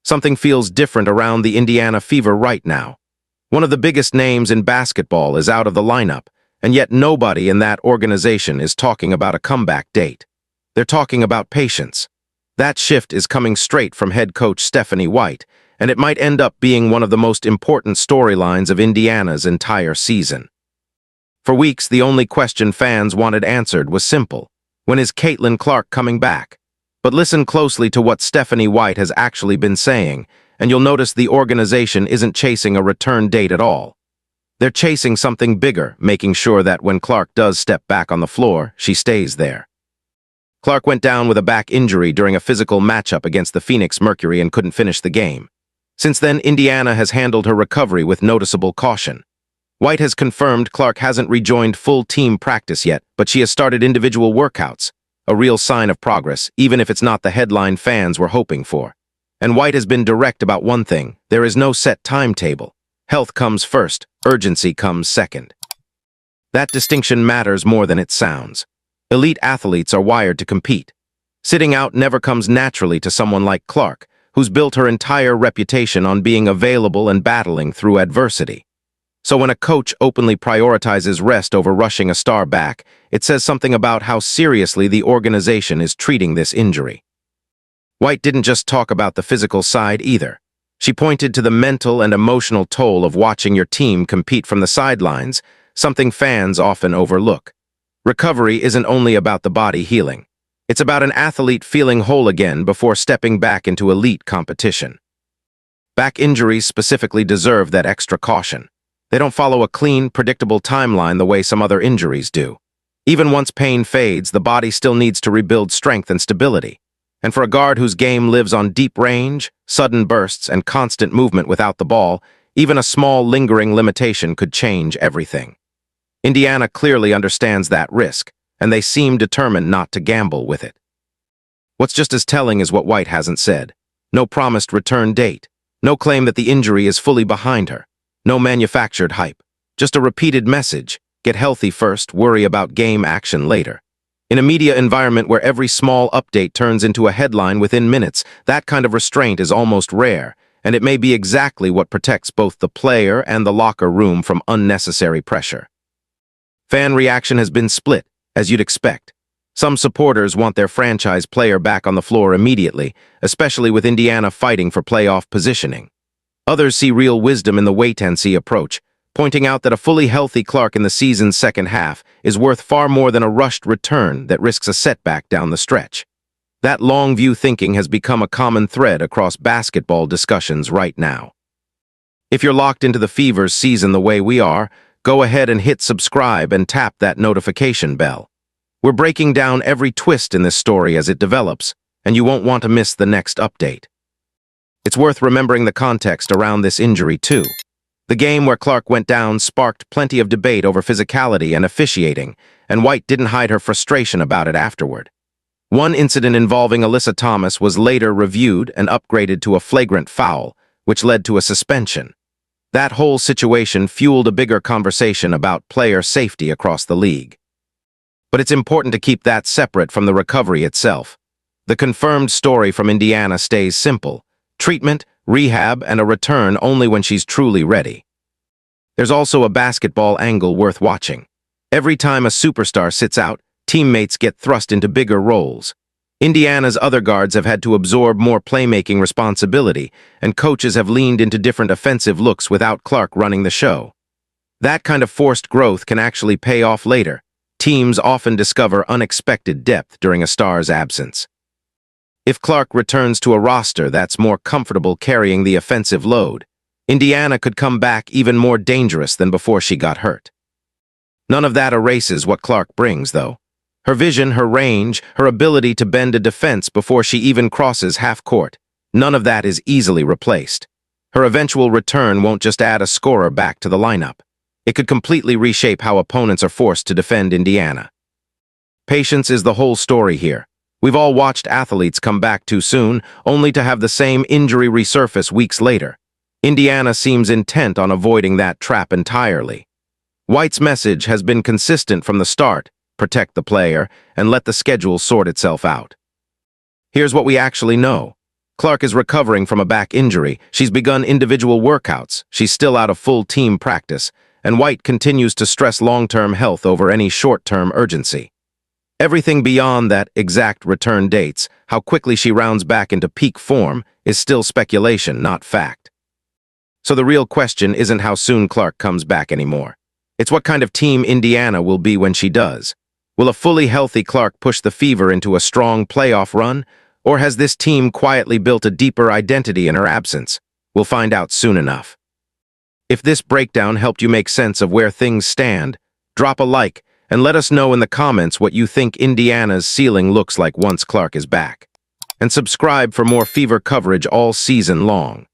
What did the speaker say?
Something feels different around the Indiana Fever right now. One of the biggest names in basketball is out of the lineup, and yet nobody in that organization is talking about a comeback date. They're talking about patience. That shift is coming straight from head coach Stephanie White, and it might end up being one of the most important storylines of Indiana's entire season. For weeks, the only question fans wanted answered was simple: when is Caitlin Clark coming back? But listen closely to what Stephanie White has actually been saying, and you'll notice the organization isn't chasing a return date at all. They're chasing something bigger, making sure that when Clark does step back on the floor, she stays there. Clark went down with a back injury during a physical matchup against the Phoenix Mercury and couldn't finish the game. Since then, Indiana has handled her recovery with noticeable caution. White has confirmed Clark hasn't rejoined full team practice yet, but she has started individual workouts, a real sign of progress, even if it's not the headline fans were hoping for. And White has been direct about one thing: there is no set timetable. Health comes first, urgency comes second. That distinction matters more than it sounds. Elite athletes are wired to compete. Sitting out never comes naturally to someone like Clark, who's built her entire reputation on being available and battling through adversity. So when a coach openly prioritizes rest over rushing a star back, it says something about how seriously the organization is treating this injury. White didn't just talk about the physical side either. She pointed to the mental and emotional toll of watching your team compete from the sidelines, something fans often overlook. Recovery isn't only about the body healing. It's about an athlete feeling whole again before stepping back into elite competition. Back injuries specifically deserve that extra caution. They don't follow a clean, predictable timeline the way some other injuries do. Even once pain fades, the body still needs to rebuild strength and stability. And for a guard whose game lives on deep range, sudden bursts, and constant movement without the ball, even a small lingering limitation could change everything. Indiana clearly understands that risk, and they seem determined not to gamble with it. What's just as telling is what White hasn't said. No promised return date. No claim that the injury is fully behind her. No manufactured hype. Just a repeated message: get healthy first, worry about game action later. In a media environment where every small update turns into a headline within minutes, that kind of restraint is almost rare, and it may be exactly what protects both the player and the locker room from unnecessary pressure. Fan reaction has been split, as you'd expect. Some supporters want their franchise player back on the floor immediately, especially with Indiana fighting for playoff positioning. Others see real wisdom in the wait-and-see approach, pointing out that a fully healthy Clark in the season's second half is worth far more than a rushed return that risks a setback down the stretch. That long-view thinking has become a common thread across basketball discussions right now. If you're locked into the Fever's season the way we are, go ahead and hit subscribe and tap that notification bell. We're breaking down every twist in this story as it develops, and you won't want to miss the next update. It's worth remembering the context around this injury, too. The game where Clark went down sparked plenty of debate over physicality and officiating, and White didn't hide her frustration about it afterward. One incident involving Alyssa Thomas was later reviewed and upgraded to a flagrant foul, which led to a suspension. That whole situation fueled a bigger conversation about player safety across the league. But it's important to keep that separate from the recovery itself. The confirmed story from Indiana stays simple: treatment, rehab, and a return only when she's truly ready. There's also a basketball angle worth watching. Every time a superstar sits out, teammates get thrust into bigger roles. Indiana's other guards have had to absorb more playmaking responsibility, and coaches have leaned into different offensive looks without Clark running the show. That kind of forced growth can actually pay off later. Teams often discover unexpected depth during a star's absence. If Clark returns to a roster that's more comfortable carrying the offensive load, Indiana could come back even more dangerous than before she got hurt. None of that erases what Clark brings, though. Her vision, her range, her ability to bend a defense before she even crosses half court, none of that is easily replaced. Her eventual return won't just add a scorer back to the lineup. It could completely reshape how opponents are forced to defend Indiana. Patience is the whole story here. We've all watched athletes come back too soon, only to have the same injury resurface weeks later. Indiana seems intent on avoiding that trap entirely. White's message has been consistent from the start: protect the player and let the schedule sort itself out. Here's what we actually know. Clark is recovering from a back injury. She's begun individual workouts. She's still out of full team practice, and White continues to stress long-term health over any short-term urgency. Everything beyond that exact return dates, how quickly she rounds back into peak form, is still speculation, not fact. So the real question isn't how soon Clark comes back anymore. It's what kind of team Indiana will be when she does. Will a fully healthy Clark push the Fever into a strong playoff run, or has this team quietly built a deeper identity in her absence? We'll find out soon enough. If this breakdown helped you make sense of where things stand, drop a like and let us know in the comments what you think Indiana's ceiling looks like once Clark is back. And subscribe for more Fever coverage all season long.